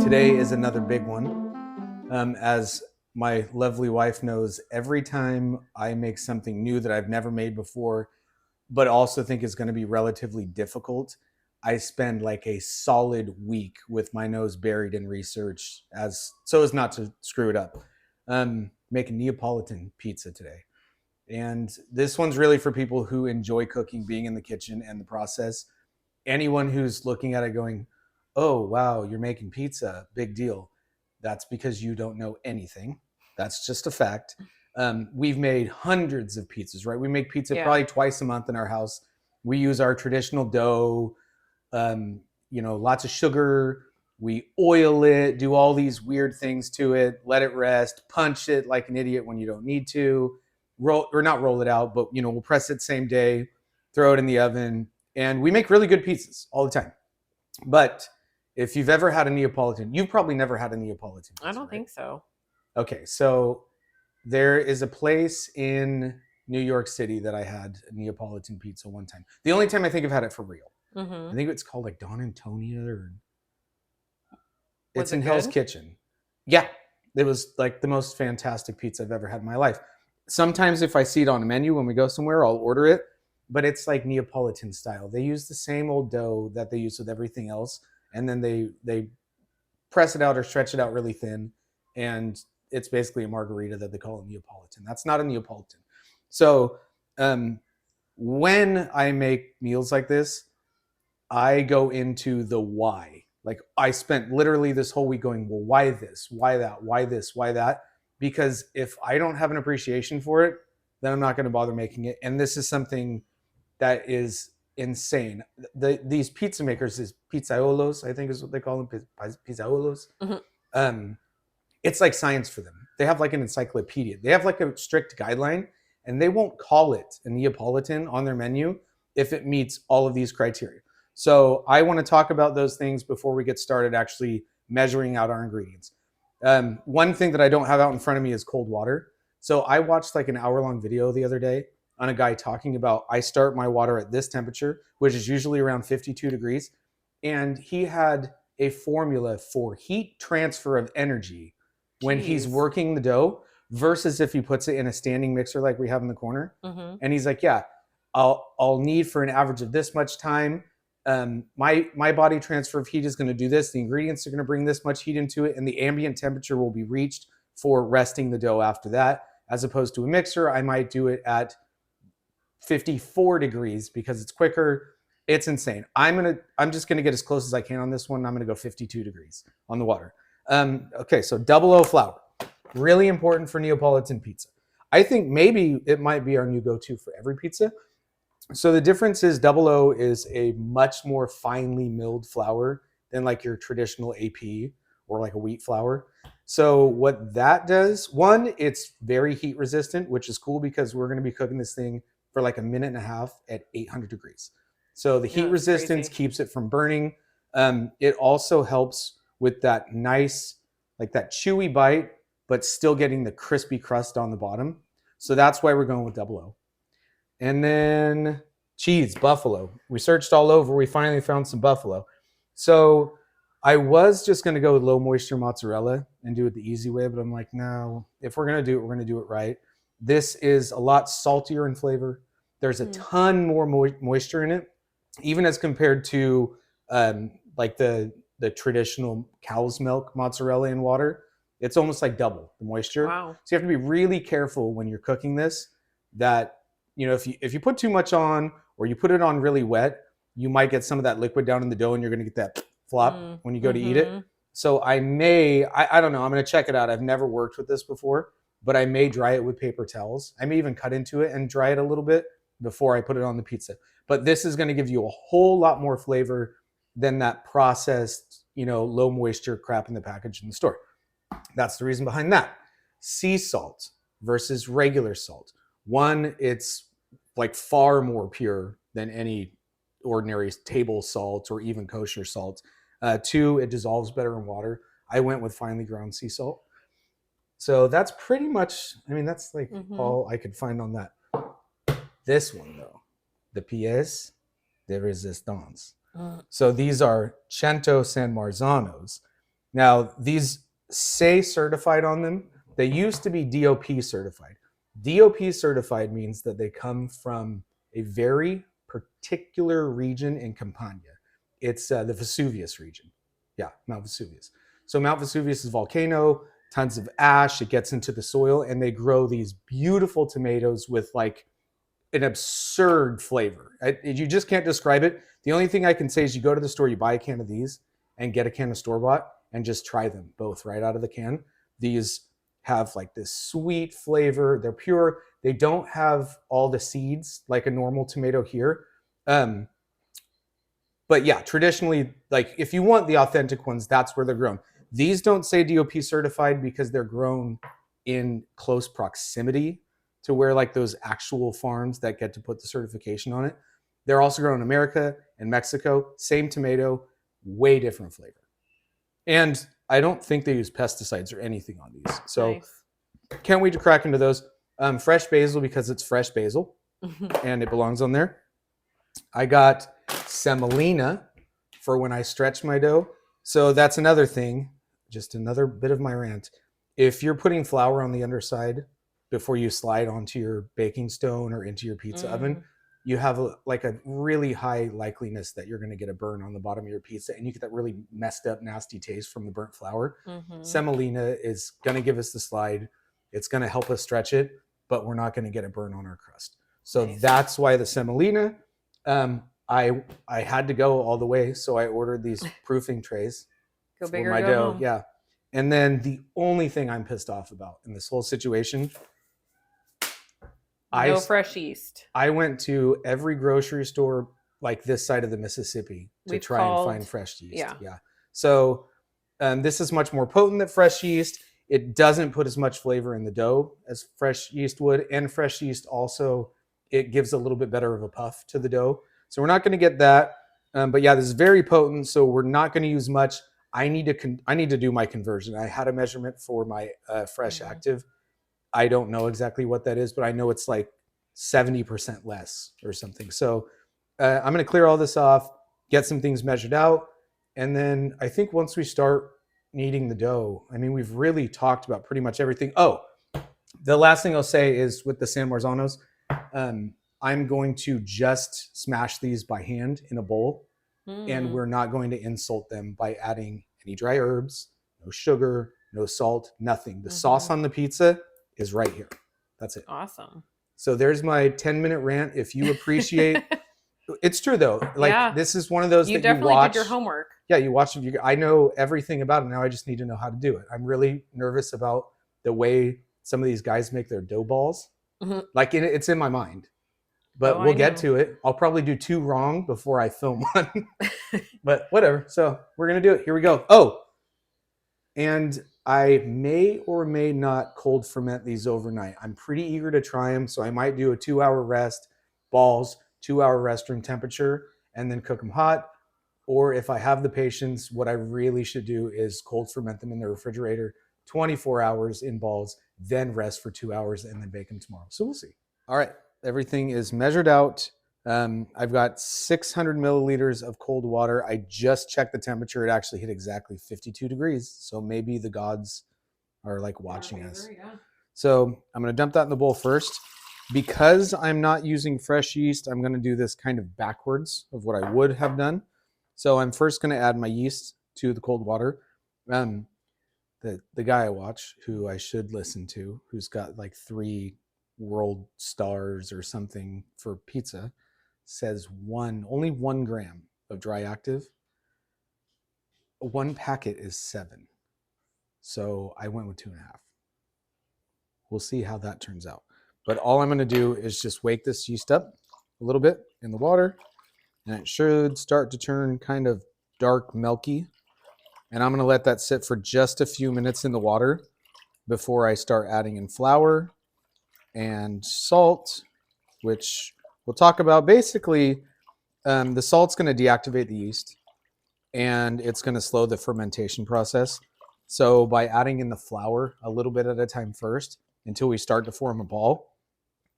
Today is another big one. As my lovely wife knows, every time I make something new that I've never made before, but also think is going to be relatively difficult, I spend like a solid week with my nose buried in research as not to screw it up. Making Neapolitan pizza today. And this one's really for people who enjoy cooking, being in the kitchen and the process. Anyone who's looking at it going, oh, wow, you're making pizza, big deal. That's because you don't know anything. That's just a fact. We've made hundreds of pizzas, right? We make pizza probably twice a month in our house. We use our traditional dough, lots of sugar. We oil it, do all these weird things to it, let it rest, punch it like an idiot when you don't need to, not roll it out, but we'll press it same day, throw it in the oven, and we make really good pizzas all the time. But if you've ever had a Neapolitan, you've probably never had a Neapolitan pizza, I don't think so. Okay, so there is a place in New York City that I had a Neapolitan pizza one time. The only time I think I've had it for real. Mm-hmm. I think it's called like Don Antonia, or it's in Hell's Kitchen. Yeah, it was like the most fantastic pizza I've ever had in my life. Sometimes if I see it on a menu when we go somewhere, I'll order it, but it's like Neapolitan style. They use the same old dough that they use with everything else, and then they press it out or stretch it out really thin, and it's basically a margarita that they call a Neapolitan. That's not a Neapolitan. So when I make meals like this, I go into the why. Like, I spent literally this whole week going, well, why this? Why that? Why this? Why that? Because if I don't have an appreciation for it, then I'm not going to bother making it. And this is something that is insane. These pizza makers, these pizzaiolos, I think is what they call them, pizzaiolos. Mm-hmm. It's like science for them. They have like an encyclopedia. They have like a strict guideline, and they won't call it a Neapolitan on their menu if it meets all of these criteria. So I want to talk about those things before we get started actually measuring out our ingredients. One thing that I don't have out in front of me is cold water. So I watched like an hour-long video the other day on a guy talking about, I start my water at this temperature, which is usually around 52 degrees. And he had a formula for heat transfer of energy when he's working the dough versus if he puts it in a standing mixer like we have in the corner. Mm-hmm. And he's like, yeah, I'll need for an average of this much time. My body transfer of heat is going to do this. The ingredients are going to bring this much heat into it, and the ambient temperature will be reached for resting the dough after that. As opposed to a mixer, I might do it at 54 degrees because it's quicker. It's insane. I'm just gonna get as close as I can on this one. I'm gonna go 52 degrees on the water. Okay, so 00 flour, really important for Neapolitan pizza. I think maybe it might be our new go-to for every pizza. So the difference is 00 is a much more finely milled flour than like your traditional AP or like a wheat flour. So what that does, one, it's very heat resistant, which is cool because we're going to be cooking this thing for like a minute and a half at 800 degrees. So the heat resistance keeps it from burning. It also helps with that nice, like that chewy bite, but still getting the crispy crust on the bottom. So that's why we're going with 00. And then cheese, buffalo. We searched all over. We finally found some buffalo. So I was just going to go with low moisture mozzarella and do it the easy way, but I'm like, no, if we're going to do it, we're going to do it right. This is a lot saltier in flavor. There's a ton more moisture in it, even as compared to like the traditional cow's milk mozzarella in water. It's almost like double the moisture. Wow. So you have to be really careful when you're cooking this that, if you put too much on or you put it on really wet, you might get some of that liquid down in the dough and you're going to get that flop when you go to eat it. So I don't know. I'm going to check it out. I've never worked with this before, but I may dry it with paper towels. I may even cut into it and dry it a little bit before I put it on the pizza. But this is going to give you a whole lot more flavor than that processed, low moisture crap in the package in the store. That's the reason behind that. Sea salt versus regular salt. One, it's like far more pure than any ordinary table salt or even kosher salt. Two, it dissolves better in water. I went with finely ground sea salt. So that's pretty much, that's like all I could find on that. This one though, the pièce de résistance. So these are Cento San Marzanos. Now, these say certified on them. They used to be DOP certified. DOP certified means that they come from a very particular region in Campania. It's the Vesuvius region. Yeah, Mount Vesuvius. So Mount Vesuvius is a volcano, tons of ash. It gets into the soil, and they grow these beautiful tomatoes with like an absurd flavor. You just can't describe it. The only thing I can say is you go to the store, you buy a can of these, and get a can of store bought, and just try them both right out of the can. These have like this sweet flavor. They're pure. They don't have all the seeds like a normal tomato here. But yeah, traditionally, like if you want the authentic ones, that's where they're grown. These don't say DOP certified because they're grown in close proximity to where like those actual farms that get to put the certification on it. They're also grown in America and Mexico. Same tomato, way different flavor. And I don't think they use pesticides or anything on these. So Nice. can't wait to crack into those. Fresh basil because it's fresh basil and it belongs on there. I got semolina for when I stretch my dough. So that's another thing, just another bit of my rant. If you're putting flour on the underside before you slide onto your baking stone or into your pizza oven, you have a really high likeliness that you're going to get a burn on the bottom of your pizza, and you get that really messed up, nasty taste from the burnt flour. Semolina is going to give us the slide. It's going to help us stretch it, but we're not going to get a burn on our crust. So Nice. that's why the semolina. I had to go all the way, so I ordered these proofing trays Go for big or my go dough. home. Yeah, and then the only thing I'm pissed off about in this whole situation, No fresh yeast. I went to every grocery store like this side of the Mississippi to try and find fresh yeast. Yeah. So this is much more potent than fresh yeast. It doesn't put as much flavor in the dough as fresh yeast would, and fresh yeast also, it gives a little bit better of a puff to the dough. So we're not going to get that. But yeah, this is very potent, so we're not going to use much. I need to do my conversion. I had a measurement for my fresh active. I don't know exactly what that is, but I know it's like 70% less or something. So I'm going to clear all this off, get some things measured out. And then I think once we start kneading the dough, I mean, we've really talked about pretty much everything. Oh, the last thing I'll say is with the San Marzanos, I'm going to just smash these by hand in a bowl. And we're not going to insult them by adding any dry herbs, no sugar, no salt, nothing. The sauce on the pizza is right here. That's it. Awesome. So there's my 10-minute rant. If you appreciate, it's true though. Like this is one of those you that you definitely watch. did your homework. Yeah, you watch it. I know everything about it now. I just need to know how to do it. I'm really nervous about the way some of these guys make their dough balls. Like it's in my mind, but we'll get to it. I'll probably do 2 wrong before I film one, but whatever. So we're gonna do it. Here we go. Oh, and I may or may not cold ferment these overnight. I'm pretty eager to try them, so I might do a 2-hour rest, balls, 2-hour rest room temperature, and then cook them hot. Or if I have the patience, what I really should do is cold ferment them in the refrigerator, 24 hours in balls, then rest for 2 hours, and then bake them tomorrow. So we'll see. All right, everything is measured out. I've got 600 milliliters of cold water. I just checked the temperature. It actually hit exactly 52 degrees. So maybe the gods are like watching us. So I'm going to dump that in the bowl first. Because I'm not using fresh yeast, I'm going to do this kind of backwards of what I would have done. So I'm first going to add my yeast to the cold water. The guy I watch, who I should listen to, who's got like 3 world stars or something for pizza, says only 1 gram of dry active. 1 packet is 7. So I went with 2.5. We'll see how that turns out. But all I'm going to do is just wake this yeast up a little bit in the water, and it should start to turn kind of dark milky. And I'm going to let that sit for just a few minutes in the water before I start adding in flour and salt, which we'll talk about. Basically, the salt's going to deactivate the yeast, and it's going to slow the fermentation process. So by adding in the flour a little bit at a time first until we start to form a ball,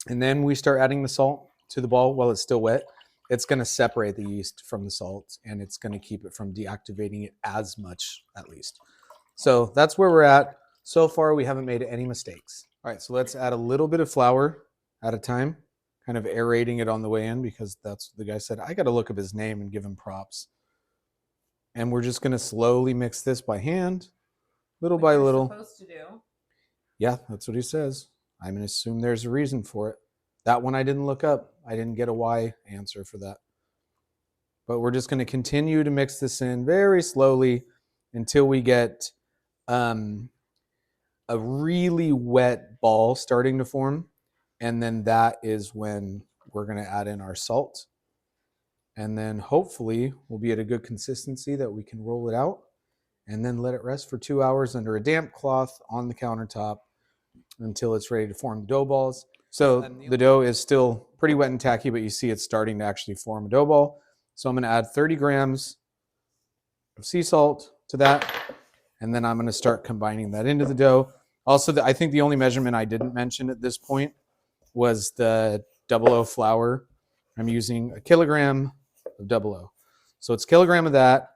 and then we start adding the salt to the ball while it's still wet, it's going to separate the yeast from the salt, and it's going to keep it from deactivating it as much, at least. So that's where we're at. So far, we haven't made any mistakes. All right, so let's add a little bit of flour at a time, kind of aerating it on the way in because that's what the guy said. I got to look up his name and give him props. And we're just going to slowly mix this by hand, little by little. Supposed to do. Yeah, that's what he says. I'm going to assume there's a reason for it. That one I didn't look up. I didn't get a why answer for that. But we're just going to continue to mix this in very slowly until we get a really wet ball starting to form. And then that is when we're going to add in our salt. And then hopefully we'll be at a good consistency that we can roll it out and then let it rest for 2 hours under a damp cloth on the countertop until it's ready to form the dough balls. So the dough is still pretty wet and tacky, but you see it's starting to actually form a dough ball. So I'm going to add 30 grams of sea salt to that, and then I'm going to start combining that into the dough. Also, I think the only measurement I didn't mention at this point was the 00 flour. I'm using a kilogram of 00. So it's a kilogram of that.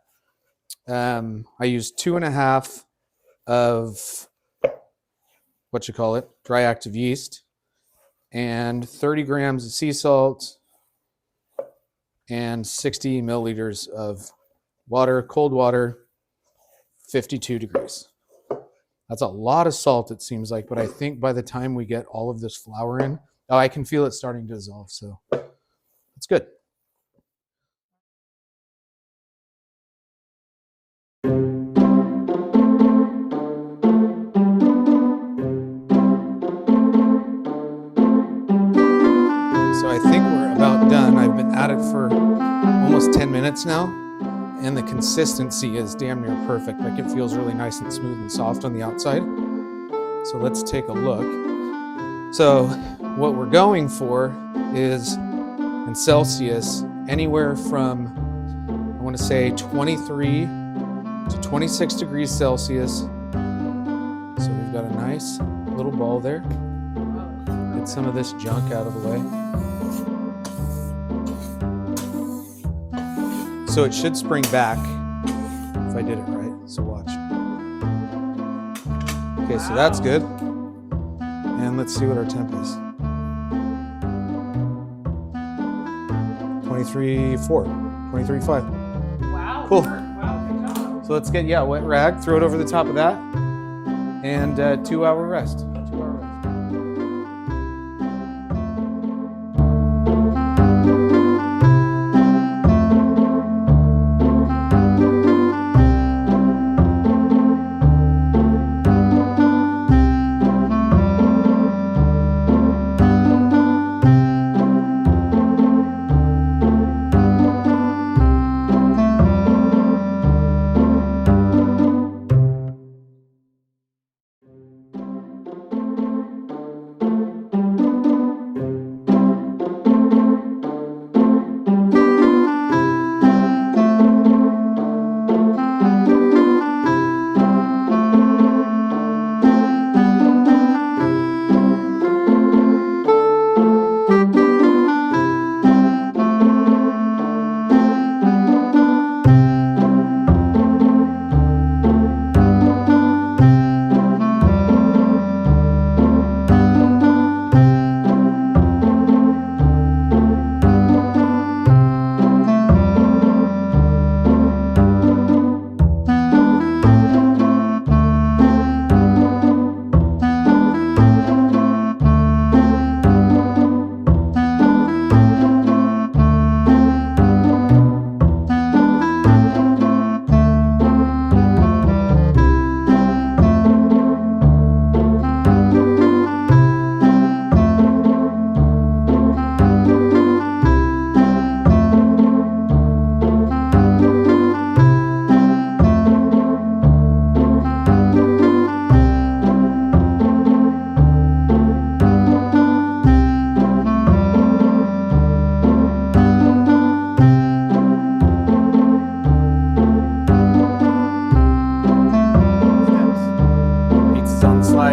I used 2.5 of dry active yeast, and 30 grams of sea salt, and 60 milliliters of water, cold water, 52 degrees. That's a lot of salt, it seems like, but I think by the time we get all of this flour in, I can feel it starting to dissolve, so it's good. So I think we're about done. I've been at it for almost 10 minutes now, and the consistency is damn near perfect. Like, it feels really nice and smooth and soft on the outside. So let's take a look. So what we're going for is, in Celsius, anywhere from, I want to say 23 to 26 degrees Celsius. So we've got a nice little ball there. Get some of this junk out of the way. So it should spring back if I did it right. So watch. Okay, so that's good. And let's see what our temp is. 23.4, 23.5. Wow. Cool. Wow, good job. So let's get, wet rag, throw it over the top of that, and 2 hour rest. 2 hour rest.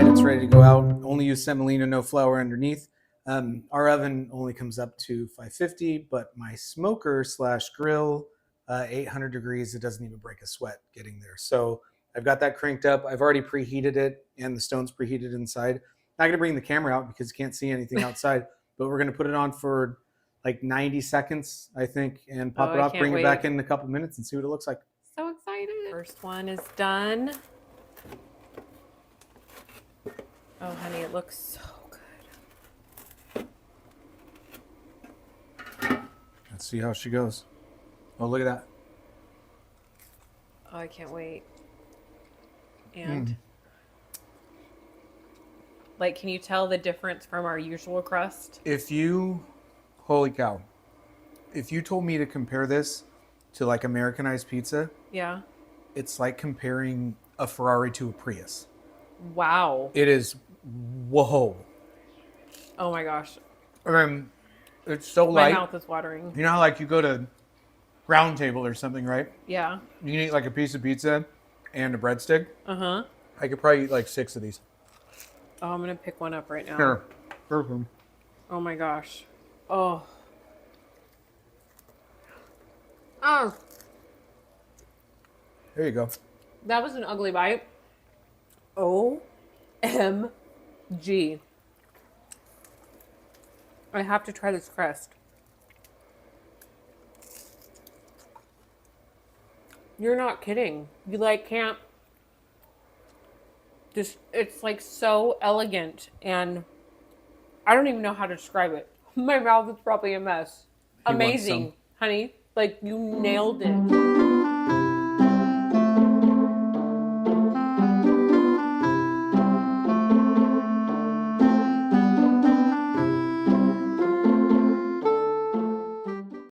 It's ready to go out. Only use semolina, no flour underneath. Our oven only comes up to 550, but my smoker / grill, 800 degrees. It doesn't even break a sweat getting there. So I've got that cranked up. I've already preheated it, and the stone's preheated inside. Not going to bring the camera out because you can't see anything outside, but we're going to put it on for like 90 seconds, I think, and pop it I off, can't bring wait. it back in a couple minutes and see what it looks like. So excited. First one is done. Oh, honey, it looks so good. Let's see how she goes. Oh, look at that. Oh, I can't wait. And like, can you tell the difference from our usual crust? Holy cow. If you told me to compare this to like Americanized pizza, Yeah. it's like comparing a Ferrari to a Prius. Wow. It is, whoa. Oh my gosh. I mean, it's so My light. mouth is watering. You know how like you go to Round Table or something, right? Yeah. You can eat like a piece of pizza and a breadstick. Uh-huh. I could probably eat like 6 of these. Oh, I'm going to pick one up right now. Here. Perfect. Oh my gosh. Oh. Oh. There you go. That was an ugly bite. OMG. I have to try this crust. You're not kidding. You like can't just, it's like so elegant and I don't even know how to describe it. My mouth is probably a mess. He wants Amazing, some. honey. Like you nailed it.